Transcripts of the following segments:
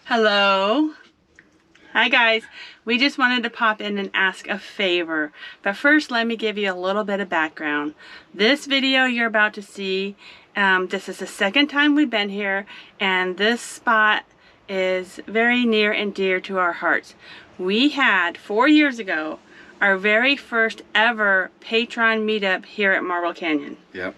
Hello. Hi guys. We just wanted to pop in and ask a favor. But first, let me give you a little bit of background. This video you're about to see, this is the second time we've been here, and this spot is very near and dear to our hearts. We had 4 years ago our very first ever patron meetup here at Marble Canyon. Yep.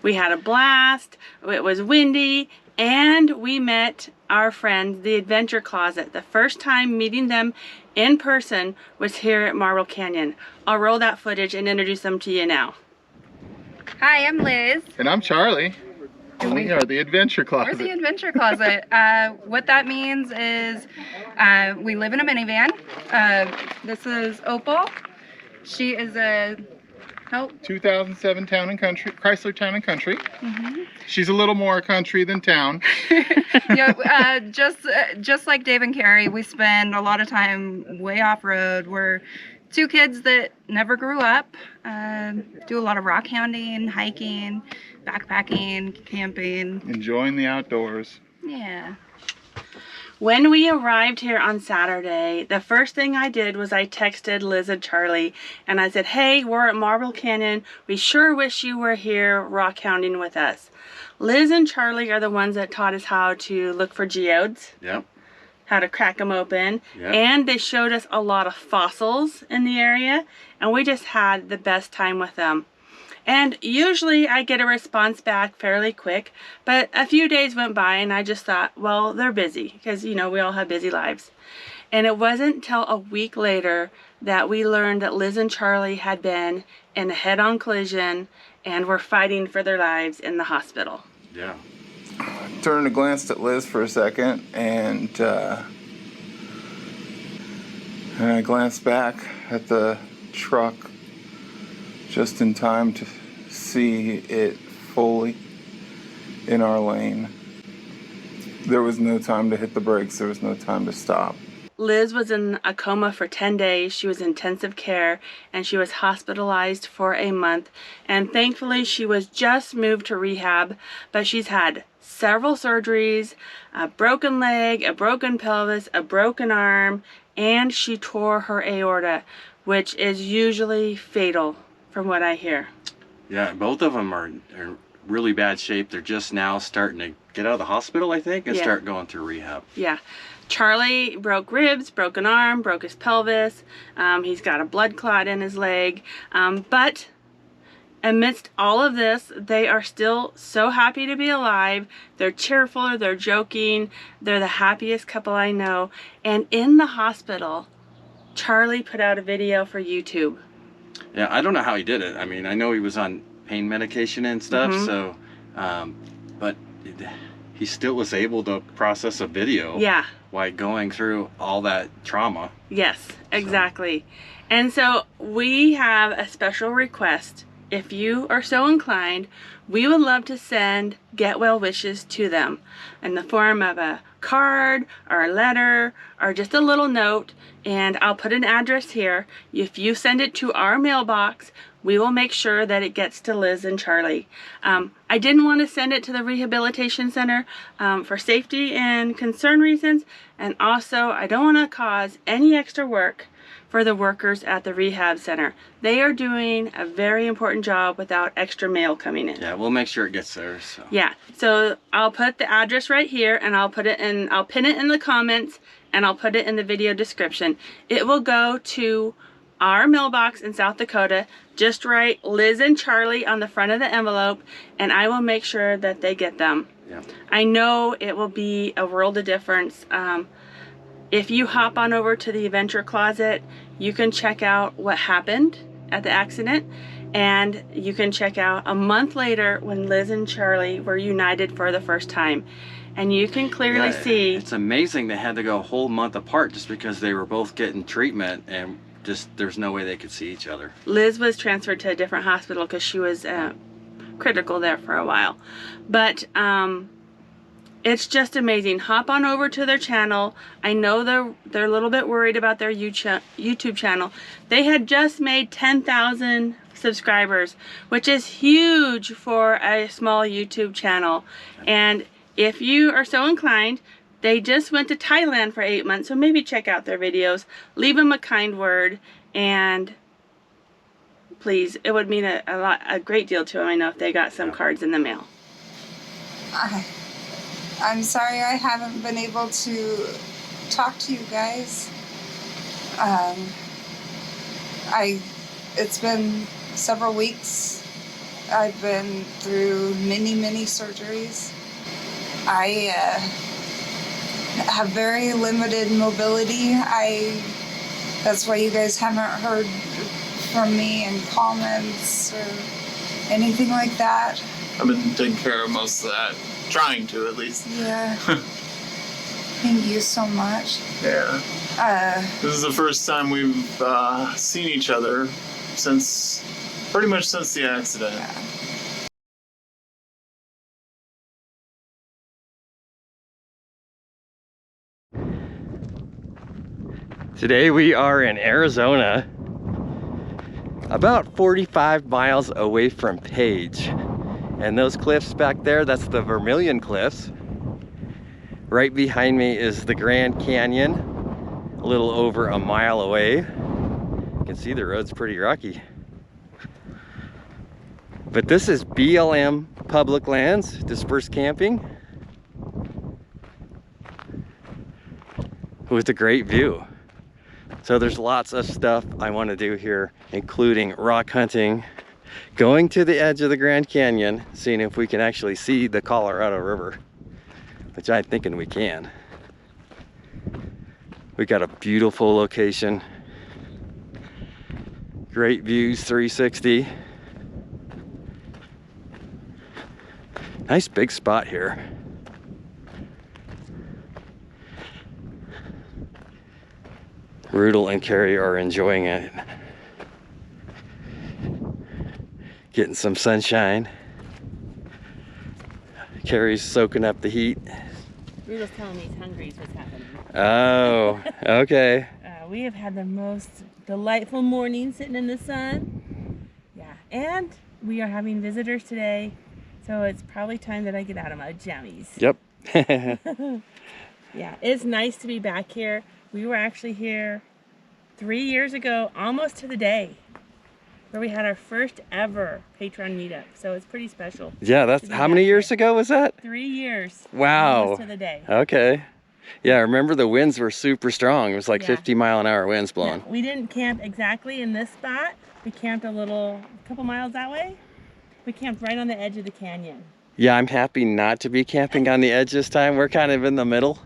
We had a blast. It was windy, and we met our friends, the Adventure Closet. The first time meeting them in person was here at Marble Canyon. I'll roll that footage and introduce them to you now. Hi, I'm Liz. And I'm Charlie. And we are the Adventure Closet. We're the Adventure Closet. What that means is we live in a minivan. This is Opal. She is a 2007 Town and Country, Chrysler Town and Country. Mm-hmm. She's a little more country than town. Yeah, just like Dave and Carrie, we spend a lot of time way off road. We're two kids that never grew up. Do a lot of rock hounding, hiking, backpacking, camping. Enjoying the outdoors. Yeah. When we arrived here on Saturday, the first thing I did was I texted Liz and Charlie, and I said, hey, we're at Marble Canyon. We sure wish you were here rock hounding with us. Liz and Charlie are the ones that taught us how to look for geodes. Yep. How to crack them open. Yep. And they showed us a lot of fossils in the area, and we just had the best time with them. And usually I get a response back fairly quick, but a few days went by and I just thought, well, they're busy, because, you know, we all have busy lives. And it wasn't until a week later that we learned that Liz and Charlie had been in a head-on collision and were fighting for their lives in the hospital. Yeah. Turned and glanced at Liz for a second, and I glanced back at the truck just in time to see it fully in our lane. There was no time to hit the brakes. There was no time to stop. Liz was in a coma for 10 days. She was in intensive care, and she was hospitalized for a month. And thankfully, she was just moved to rehab, but she's had several surgeries, a broken leg, a broken pelvis, a broken arm, and she tore her aorta, which is usually fatal from what I hear. Yeah, both of them are in really bad shape. They're just now starting to get out of the hospital, I think, and start going through rehab. Yeah. Charlie broke ribs, broke an arm, broke his pelvis. He's got a blood clot in his leg. But amidst all of this, they are still so happy to be alive. They're cheerful, they're joking. They're the happiest couple I know. And in the hospital, Charlie put out a video for YouTube. Yeah, I don't know how he did it. I mean, I know he was on pain medication and stuff, so, but he still was able to process a video. Yeah. While going through all that trauma. Yes, exactly. And so we have a special request. If you are so inclined, we would love to send get well wishes to them in the form of a card or a letter or just a little note, and I'll put an address here. If you send it to our mailbox, we will make sure that it gets to Liz and Charlie. I didn't want to send it to the rehabilitation center for safety and concern reasons, and also I don't want to cause any extra work for the workers at the rehab center. They are doing a very important job without extra mail coming in. Yeah, we'll make sure it gets there. So. Yeah, so I'll put the address right here, and I'll pin it in the comments, and I'll put it in the video description. It will go to our mailbox in South Dakota. Just write Liz and Charlie on the front of the envelope, and I will make sure that they get them. Yeah. I I know it will be a world of difference. If you hop on over to the Adventure Closet, you can check out what happened at the accident, and you can check out a month later when Liz and Charlie were united for the first time. And you can clearly see... It's amazing they had to go a whole month apart just because they were both getting treatment, and just there's no way they could see each other. Liz was transferred to a different hospital because she was critical there for a while. But it's just amazing. Hop on over to their channel. I know they're a little bit worried about their YouTube channel. They had just made 10,000 subscribers, which is huge for a small YouTube channel. And if you are so inclined, They just went to Thailand for 8 months, so maybe check out their videos. Leave them a kind word, and please, it would mean a great deal to them, I know, if they got some cards in the mail. I'm sorry I haven't been able to talk to you guys. It's been several weeks. I've been through many surgeries. I have very limited mobility. That's why you guys haven't heard from me in comments or anything like that. I've been taking care of most of that. Trying to, at least. Yeah. Thank you so much. Yeah. This is the first time we've seen each other pretty much since the accident. Yeah. Today we are in Arizona, about 45 miles away from Page. And those cliffs back there, that's the Vermilion Cliffs. Right behind me is the Grand Canyon, a little over a mile away. You can see the road's pretty rocky. But this is BLM Public Lands, Dispersed Camping, with a great view. So there's lots of stuff I want to do here, including rock hunting, going to the edge of the Grand Canyon, seeing if we can actually see the Colorado River, which I'm thinking we can. We got a beautiful location, great views, 360. Nice big spot here. Rudel and Carrie are enjoying it. Getting some sunshine. Carrie's soaking up the heat. Rudel's telling me he's hungry is what's happening. Oh, okay. We have had the most delightful morning sitting in the sun. Yeah, and we are having visitors today, so it's probably time that I get out of my jammies. Yep. Yeah, it's nice to be back here. We were actually here 3 years ago, almost to the day, where we had our first ever Patreon meetup. So it's pretty special. Yeah, that's how many years ago was that? 3 years. Wow. Almost to the day. Okay. Yeah, I remember the winds were super strong. It was like Yeah. 50-mile-an-hour winds blowing. No, we didn't camp exactly in this spot. We camped a couple miles that way. We camped right on the edge of the canyon. Yeah, I'm happy not to be camping on the edge this time. We're kind of in the middle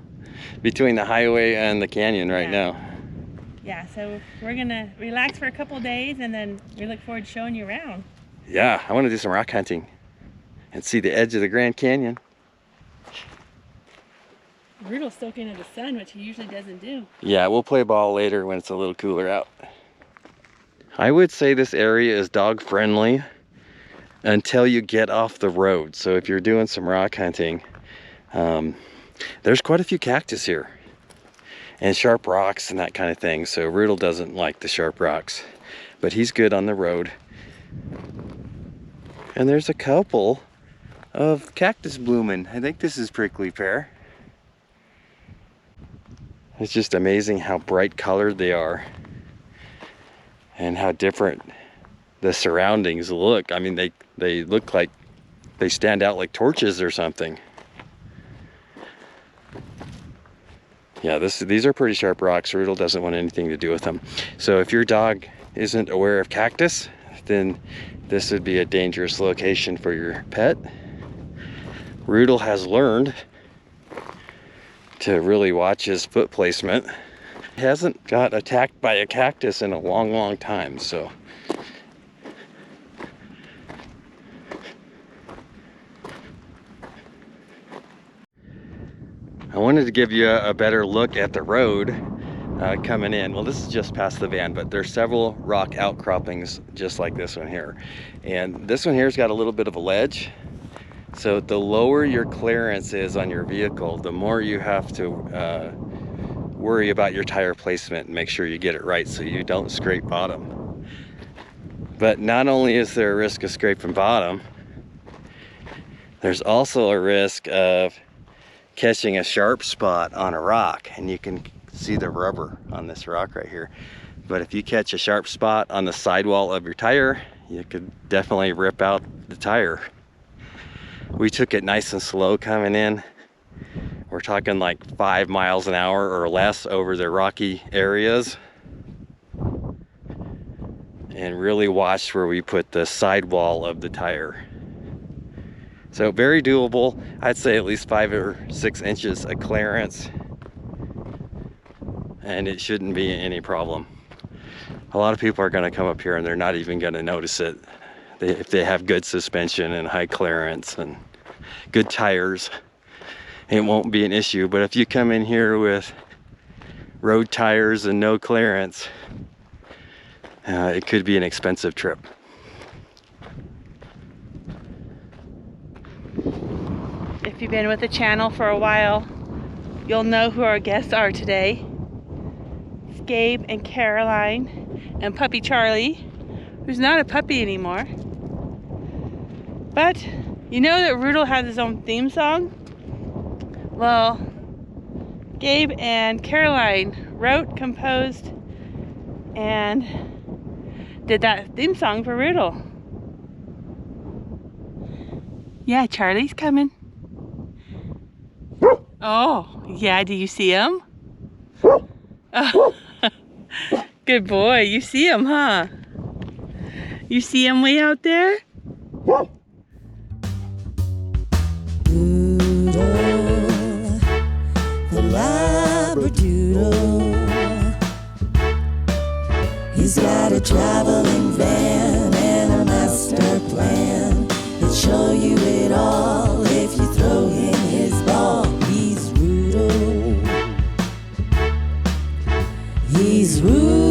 between the highway and the canyon right now. Yeah, so we're gonna relax for a couple days, and then we look forward to showing you around. Yeah, I want to do some rock hunting and see the edge of the Grand Canyon. Rudel's soaking in the sun, which he usually doesn't do. Yeah, we'll play ball later when it's a little cooler out. I would say this area is dog friendly until you get off the road. So if you're doing some rock hunting, there's quite a few cactus here and sharp rocks and that kind of thing. So Rudel doesn't like the sharp rocks, but he's good on the road. And there's a couple of cactus blooming. I think this is prickly pear. It's just amazing how bright colored they are and how different the surroundings look. I mean, they look like they stand out like torches or something. Yeah, these are pretty sharp rocks. Rudel doesn't want anything to do with them. So if your dog isn't aware of cactus, then this would be a dangerous location for your pet. Rudel has learned to really watch his foot placement. He hasn't got attacked by a cactus in a long time, so. I wanted to give you a better look at the road coming in. Well, this is just past the van, but there's several rock outcroppings just like this one here. And this one here's got a little bit of a ledge. So the lower your clearance is on your vehicle, the more you have to worry about your tire placement and make sure you get it right so you don't scrape bottom. But not only is there a risk of scraping bottom, there's also a risk of catching a sharp spot on a rock, and you can see the rubber on this rock right here. But if you catch a sharp spot on the sidewall of your tire, you could definitely rip out the tire. We took it nice and slow coming in. We're talking like 5 miles an hour or less over the rocky areas. And really watched where we put the sidewall of the tire. So very doable. I'd say at least 5 or 6 inches of clearance. And it shouldn't be any problem. A lot of people are gonna come up here and they're not even gonna notice it. If they have good suspension and high clearance and good tires, it won't be an issue. But if you come in here with road tires and no clearance, it could be an expensive trip. If you've been with the channel for a while, you'll know who our guests are today. It's Gabe and Caroline and puppy Charlie, who's not a puppy anymore. But you know that Rudel has his own theme song? Well, Gabe and Caroline wrote, composed, and did that theme song for Rudel. Yeah, Charlie's coming. Oh, yeah, do you see him? Oh, good boy, you see him, huh? You see him way out there? Doodle, the Labradoodle. He's got a traveling van and a master plan. He'll show you it all if you throw him his ball. He's Rudel. He's Rudel.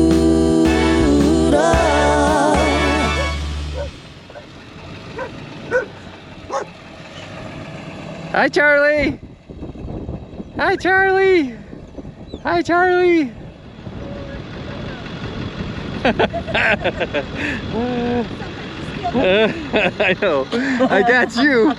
Hi, Charlie. Hi, Charlie. Hi, Charlie. I know. I got you.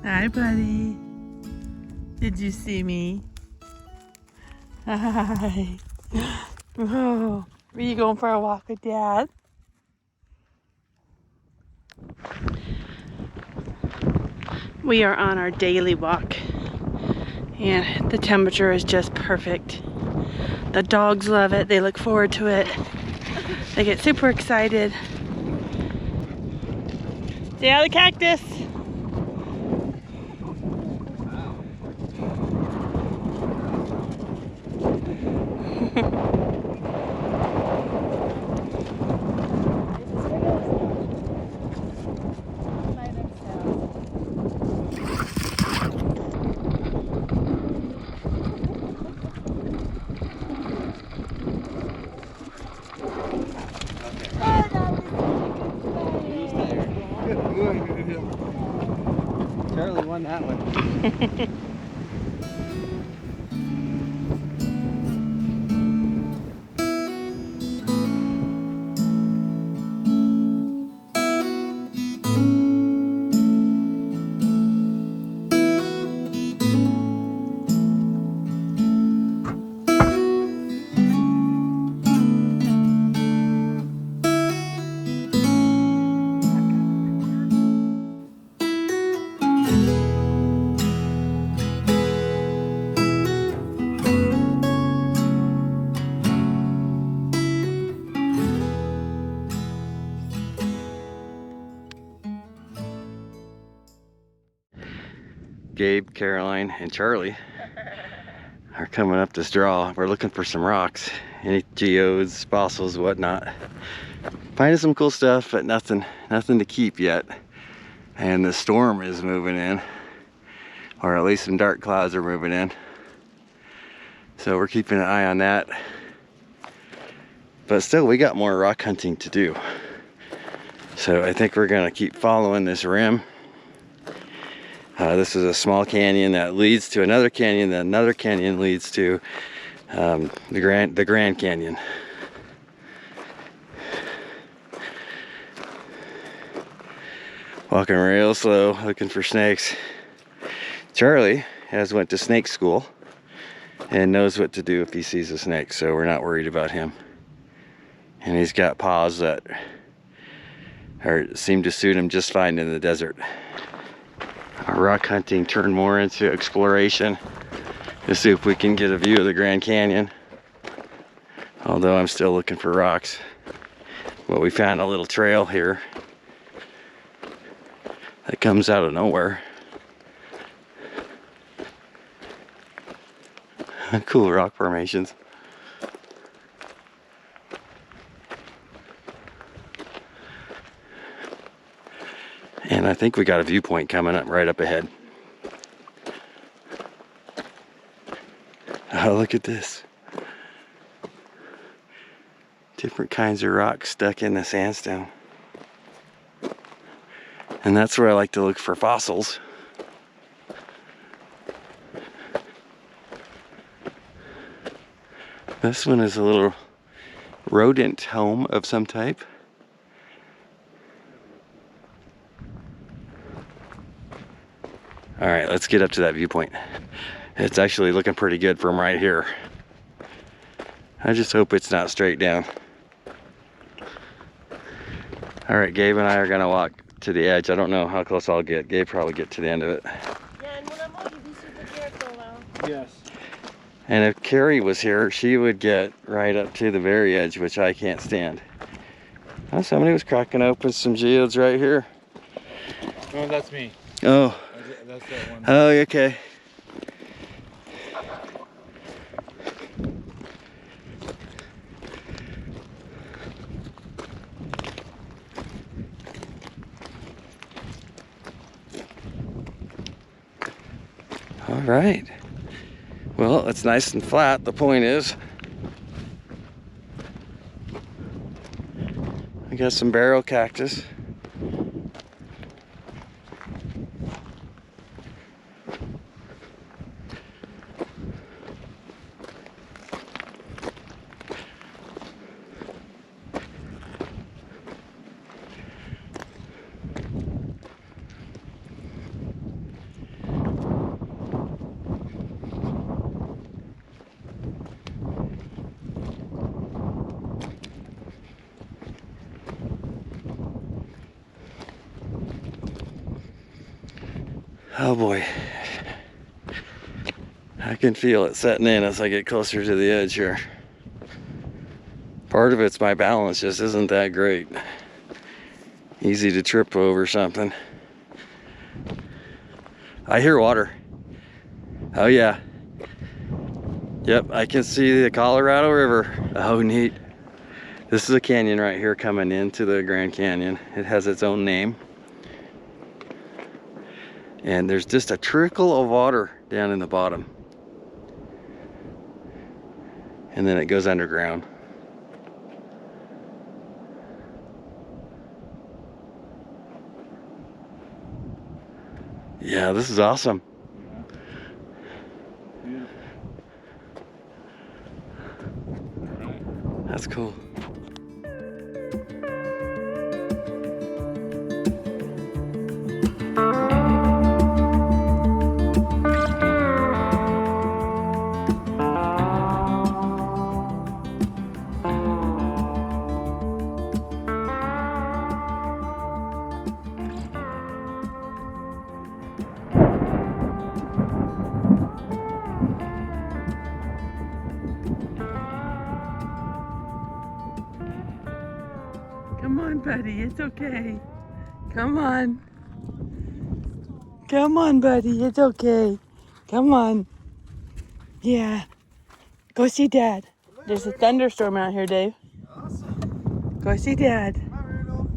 Hi, buddy. Did you see me? Hi. Oh, are you going for a walk with Dad? We are on our daily walk, and the temperature is just perfect. The dogs love it. They look forward to it. They get super excited. Stay out of the cactus. Charlie won that one. Gabe, Caroline, and Charlie are coming up this draw. We're looking for some rocks, any geodes, fossils, whatnot. Finding some cool stuff, but nothing to keep yet. And the storm is moving in, or at least some dark clouds are moving in. So we're keeping an eye on that. But still, we got more rock hunting to do. So I think we're gonna keep following this rim. This is a small canyon that leads to another canyon, then another canyon leads to the Grand Canyon. Walking real slow, looking for snakes. Charlie has went to snake school and knows what to do if he sees a snake, so we're not worried about him. And he's got paws that seem to suit him just fine in the desert. Our rock hunting turned more into exploration to see if we can get a view of the Grand Canyon. Although I'm still looking for rocks. Well, we found a little trail here that comes out of nowhere. Cool rock formations. And I think we got a viewpoint coming up right up ahead. Oh, look at this. Different kinds of rocks stuck in the sandstone. And that's where I like to look for fossils. This one is a little rodent home of some type. All right, let's get up to that viewpoint. It's actually looking pretty good from right here. I just hope it's not straight down. All right, Gabe and I are gonna walk to the edge. I don't know how close I'll get. Gabe probably get to the end of it. Yes. And if Carrie was here, she would get right up to the very edge, which I can't stand. Oh, somebody was cracking open some geodes right here. Oh, that's me. Oh. That's that one. Oh, okay. All right. Well, it's nice and flat. The point is, we got some barrel cactus. Oh boy, I can feel it setting in as I get closer to the edge here. Part of it's my balance just isn't that great. Easy to trip over something. I hear water. Oh yeah. Yep, I can see the Colorado River. Oh neat. This is a canyon right here coming into the Grand Canyon. It has its own name. And there's just a trickle of water down in the bottom. And then it goes underground. Yeah, this is awesome. That's cool. Come on, buddy, it's okay. Come on. Come on, buddy. It's okay. Come on. Yeah. Go see Dad. There's a thunderstorm out here, Dave. Awesome. Go see Dad. Come on, Rudolph.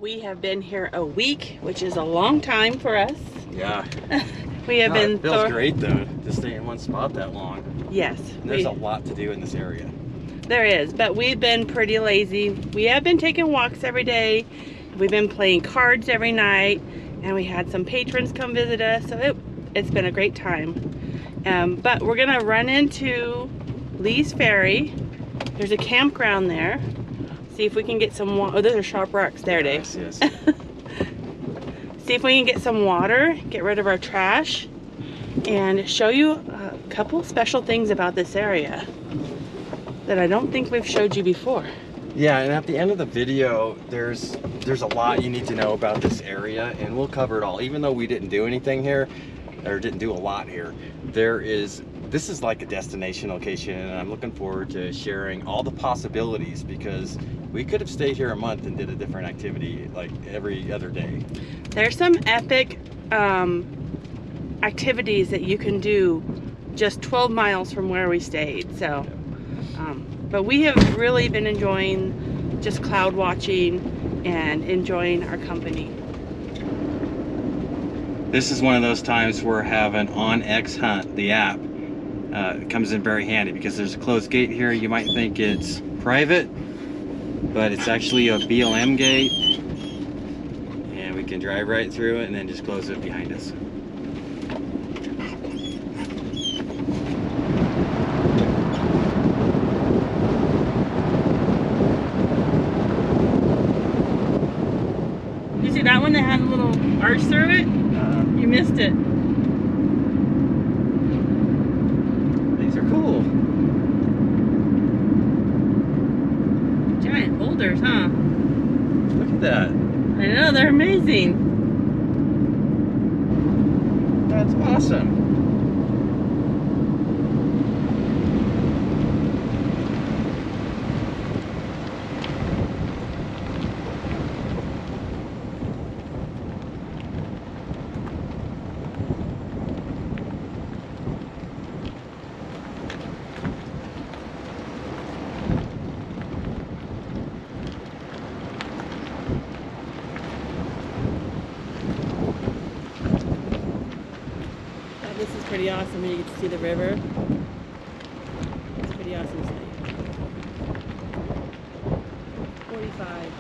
We have been here a week, which is a long time for us. Yeah. We have been. It feels great though to stay in one spot that long. Yes. And there's a lot to do in this area. There is, but we've been pretty lazy. We have been taking walks every day. We've been playing cards every night, and we had some patrons come visit us, so it's been a great time. But we're gonna run into Lee's Ferry. There's a campground there. See if we can get some water. Oh, those are sharp rocks there, Dave. Yes. See if we can get some water, get rid of our trash, and show you a couple special things about this area that I don't think we've showed you before. Yeah, and at the end of the video, there's a lot you need to know about this area, and we'll cover it all. Even though we didn't do anything here, or didn't do a lot here, this is like a destination location, and I'm looking forward to sharing all the possibilities, because we could have stayed here a month and did a different activity like every other day. There's some epic activities that you can do just 12 miles from where we stayed. So, but we have really been enjoying just cloud watching and enjoying our company. This is one of those times where having OnX Hunt, the app, comes in very handy, because there's a closed gate here. You might think it's private, but it's actually a BLM gate, and we can drive right through it and then just close it behind us. You see that one that had a little arch through it? You missed it. These are cool. Giant boulders, huh? Look at that. I know, they're amazing. That's awesome. This is pretty awesome when you get to see the river. It's pretty awesome sight. 45.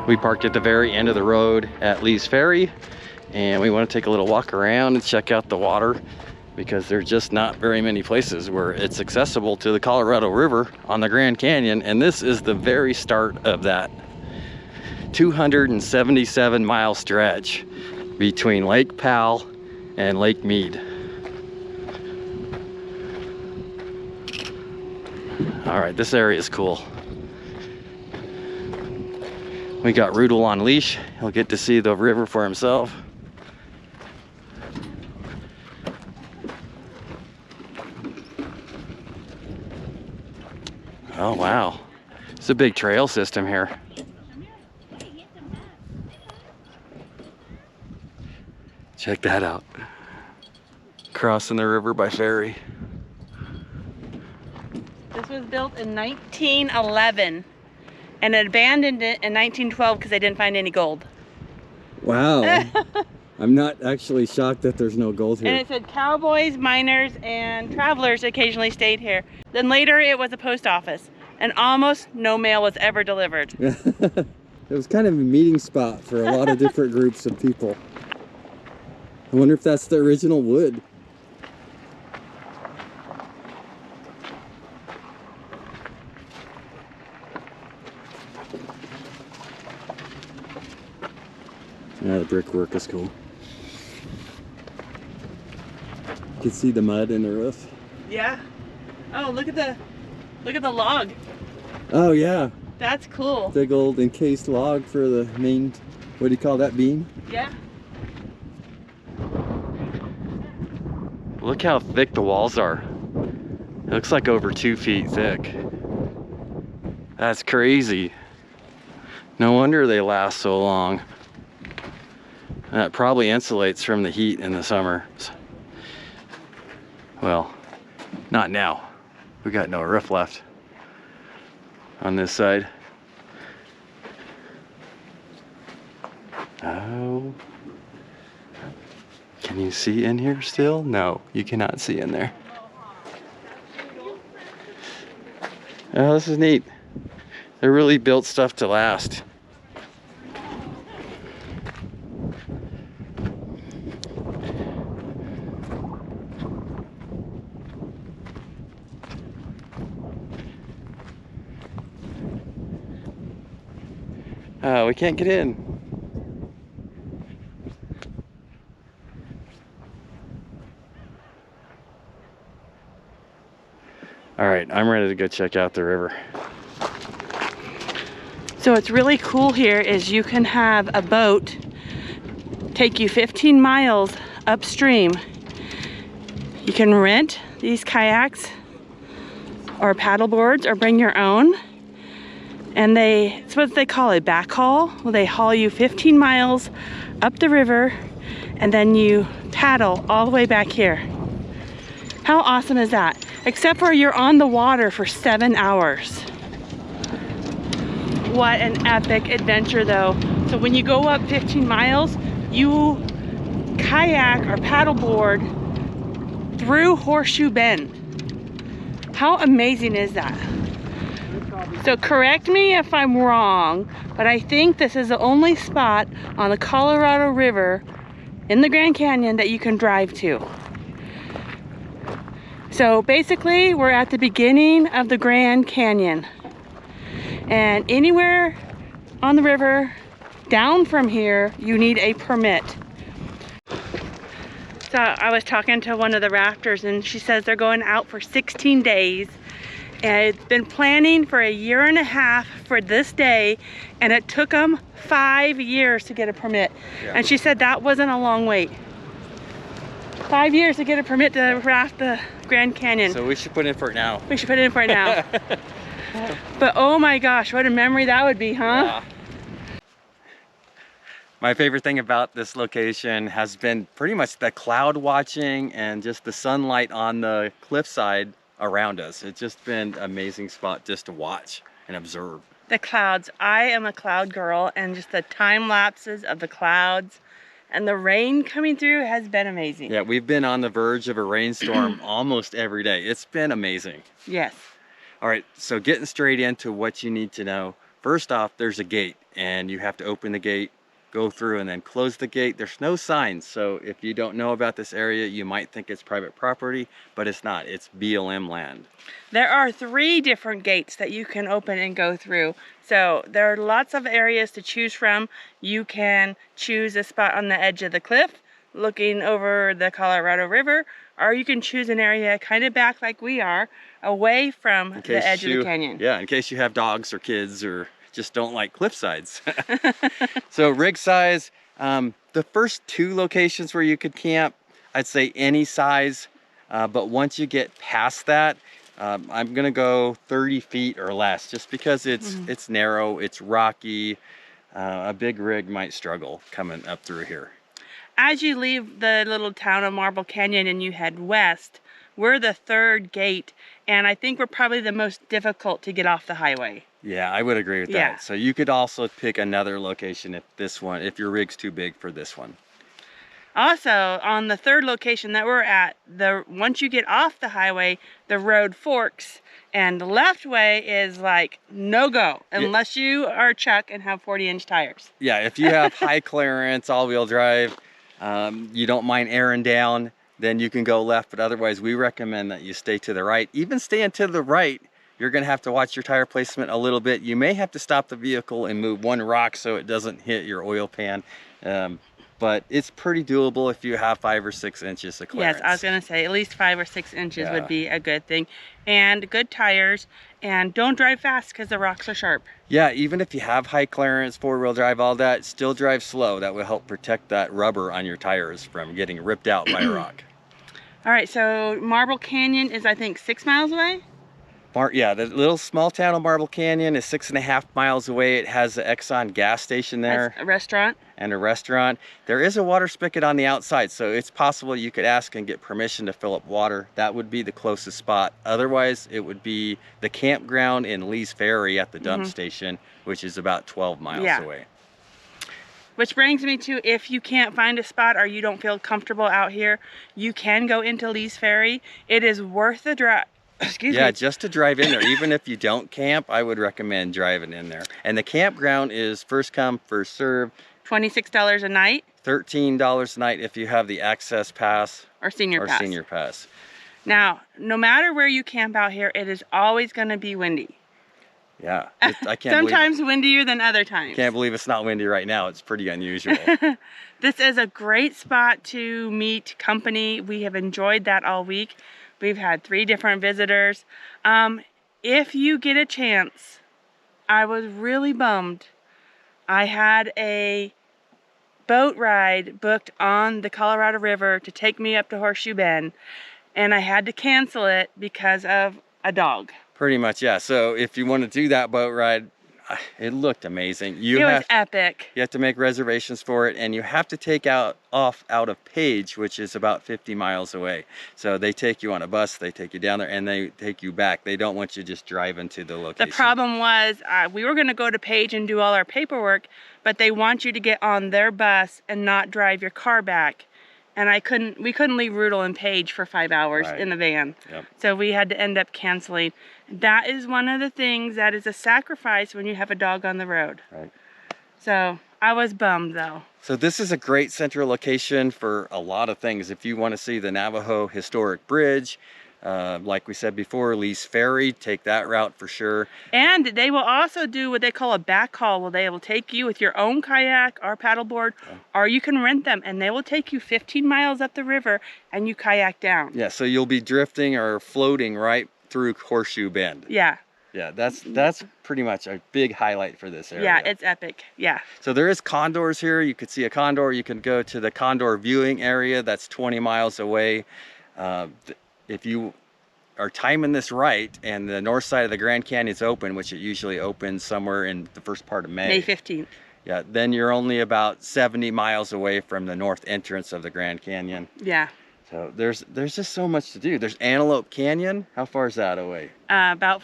We parked at the very end of the road at Lee's Ferry, and we want to take a little walk around and check out the water, because there's just not very many places where it's accessible to the Colorado River on the Grand Canyon, and this is the very start of that 277 mile stretch between Lake Powell and Lake Mead. All right, this area is cool. We got Rudel on leash. He'll get to see the river for himself. Oh wow, it's a big trail system here. Check that out. Crossing the river by ferry. This was built in 1911 and abandoned it in 1912 because they didn't find any gold. Wow. I'm not actually shocked that there's no gold here. And it said cowboys, miners, and travelers occasionally stayed here. Then later it was a post office, and almost no mail was ever delivered. It was kind of a meeting spot for a lot of different groups of people. I wonder if that's the original wood. Yeah, the brickwork is cool. You can see the mud in the roof. Yeah. Oh, look at the log. Oh yeah, That's cool. big old encased log for the main, what do you call that, beam? Yeah. Look how thick the walls are. It looks like over 2 feet thick. That's crazy. No wonder they last so long. That probably insulates from the heat in the summer. Well, not now. We got no roof left on this side. Oh. Can you see in here still? No, you cannot see in there. Oh, this is neat. They really built stuff to last. Oh, we can't get in. All right, I'm ready to go check out the river. So what's really cool here is you can have a boat take you 15 miles upstream. You can rent these kayaks or paddle boards or bring your own. And it's what they call a backhaul. Well, they haul you 15 miles up the river and then you paddle all the way back here. How awesome is that? Except for you're on the water for 7 hours. What an epic adventure though. So when you go up 15 miles, you kayak or paddleboard through Horseshoe Bend. How amazing is that? So correct me if I'm wrong, but I think this is the only spot on the Colorado River in the Grand Canyon that you can drive to. So basically, we're at the beginning of the Grand Canyon. And anywhere on the river down from here, you need a permit. So I was talking to one of the rafters and she says they're going out for 16 days. And it's been planning for 1.5 years for this day, and it took them 5 years to get a permit. Yeah. And she said that wasn't a long wait. 5 years to get a permit to raft the Grand Canyon. So we should put in for it now. We should put in for it now. But oh my gosh, what a memory that would be, huh? Yeah. My favorite thing about this location has been pretty much the cloud watching and just the sunlight on the cliffside around us. It's just been an amazing spot just to watch and observe. The clouds. I am a cloud girl, and just the time lapses of the clouds and the rain coming through has been amazing. Yeah, we've been on the verge of a rainstorm almost every day. It's been amazing. Yes. All right, so getting straight into what you need to know. First off, there's a gate, and you have to open the gate go through and then close the gate. There's no signs, so if you don't know about this area, you might think it's private property, but it's not. It's BLM land. There are 3 different gates that you can open and go through. So there are lots of areas to choose from. You can choose a spot on the edge of the cliff looking over the Colorado River, or you can choose an area kind of back like we are, away from the edge of the canyon. Yeah, in case you have dogs or kids or just don't like cliff sides. So rig size, the first 2 locations where you could camp, I'd say any size, but once you get past that, I'm gonna go 30 feet or less, just because it's narrow, it's rocky. A big rig might struggle coming up through here. As you leave the little town of Marble Canyon and you head west, we're the 3rd gate, and I think we're probably the most difficult to get off the highway. Yeah, I would agree with Yeah. that. So you could also pick another location if your rig's too big for this one. Also, on the 3rd location that we're at, once you get off the highway, the road forks, and the left way is like no-go, unless you are Chuck and have 40-inch tires. Yeah, if you have high clearance, all-wheel drive, you don't mind airing down, then you can go left, but otherwise we recommend that you stay to the right. Even staying to the right, you're gonna have to watch your tire placement a little bit. You may have to stop the vehicle and move one rock so it doesn't hit your oil pan. But it's pretty doable if you have 5 or 6 inches of clearance. Yes, I was gonna say at least 5 or 6 inches would be a good thing. And good tires, and don't drive fast because the rocks are sharp. Yeah, even if you have high clearance, 4-wheel drive, all that, still drive slow. That will help protect that rubber on your tires from getting ripped out by a rock. All right, so Marble Canyon is, I think, 6 miles away? Yeah, the little small town of Marble Canyon is 6.5 miles away. It has the Exxon gas station there. That's a restaurant. And a restaurant. There is a water spigot on the outside, so it's possible you could ask and get permission to fill up water. That would be the closest spot. Otherwise, it would be the campground in Lee's Ferry at the dump station, which is about 12 miles away. Which brings me to, if you can't find a spot or you don't feel comfortable out here, you can go into Lee's Ferry. It is worth the drive. Excuse me. Yeah, just to drive in there. Even if you don't camp, I would recommend driving in there. And the campground is first come, first serve. $26 a night. $13 a night if you have the access pass or senior pass. Now, no matter where you camp out here, it is always going to be windy. Yeah, I can't Sometimes windier than other times. Can't believe it's not windy right now. It's pretty unusual. This is a great spot to meet company. We have enjoyed that all week. We've had 3 different visitors. If you get a chance, I was really bummed. I had a boat ride booked on the Colorado River to take me up to Horseshoe Bend, and I had to cancel it because of a dog. Pretty much, yeah. So if you want to do that boat ride, it looked amazing. It was epic. You have to make reservations for it, and you have to take off out of Page, which is about 50 miles away. So they take you on a bus, they take you down there, and they take you back. They don't want you just driving to the location. The problem was we were going to go to Page and do all our paperwork, but they want you to get on their bus and not drive your car back. And we couldn't leave Rudel and Page for 5 hours in the van. Yep. So we had to end up canceling. That is one of the things that is a sacrifice when you have a dog on the road. Right. So I was bummed though. So this is a great central location for a lot of things. If you want to see the Navajo Historic Bridge, like we said before, Lee's Ferry, take that route for sure. And they will also do what they call a backhaul, where they will take you with your own kayak or paddleboard, or you can rent them, and they will take you 15 miles up the river and you kayak down. Yeah, so you'll be drifting or floating right through Horseshoe Bend. Yeah. Yeah, that's pretty much a big highlight for this area. Yeah, it's epic. Yeah. So there is condors here. You could see a condor. You can go to the condor viewing area. That's 20 miles away. If you are timing this right and the north side of the Grand Canyon is open, which it usually opens somewhere in the first part of May. May 15th. Yeah, then you're only about 70 miles away from the north entrance of the Grand Canyon. Yeah. So there's just so much to do. There's Antelope Canyon. How far is that away? About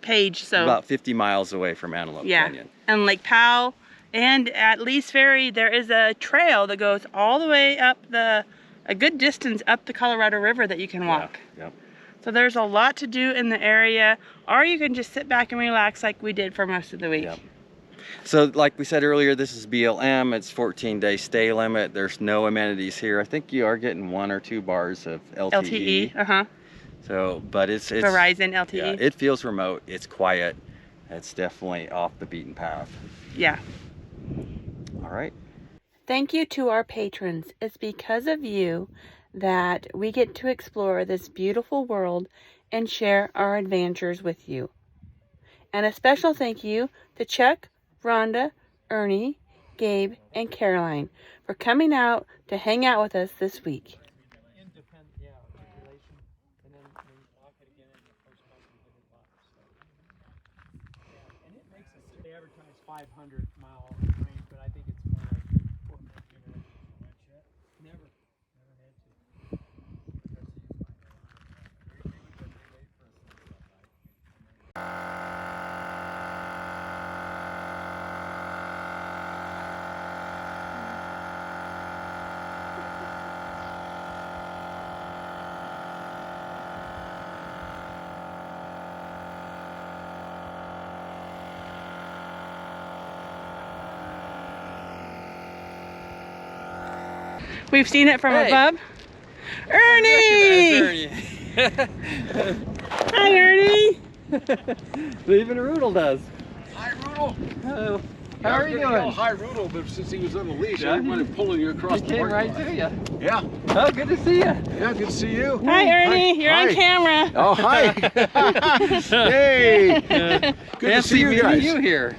Page, so about 50 miles away from Antelope Canyon. And Lake Powell, and at Lee's Ferry there is a trail that goes all the way up a good distance up the Colorado River that you can walk. Yep. So there's a lot to do in the area, or you can just sit back and relax like we did for most of the week. Yep. So like we said earlier, this is BLM. It's 14-day stay limit. There's no amenities here. I think you are getting 1 or 2 bars of LTE. LTE, So, but it's Verizon LTE. Yeah, it feels remote. It's quiet. It's definitely off the beaten path. Yeah. All right. Thank you to our patrons. It's because of you that we get to explore this beautiful world and share our adventures with you. And a special thank you to Chuck, Rhonda, Ernie, Gabe, and Caroline for coming out to hang out with us this week. They advertise 500-mile range, but I think it's more like 400. Never had to. We've seen it from Hey. above. Ernie! Hi, Ernie! Even Rudel does. Hi, Rudel. Hello. How are you doing? Hi, Rudel, but since he was on the leash, Yeah. I didn't want him pulling you across He the came parking right lot. to you. Yeah. Oh, good to see you. Yeah, good to see you. Hi, Ernie! Hi. You're on Hi. camera. Oh, hi. Hey. Good to Fancy see you meeting guys. you here.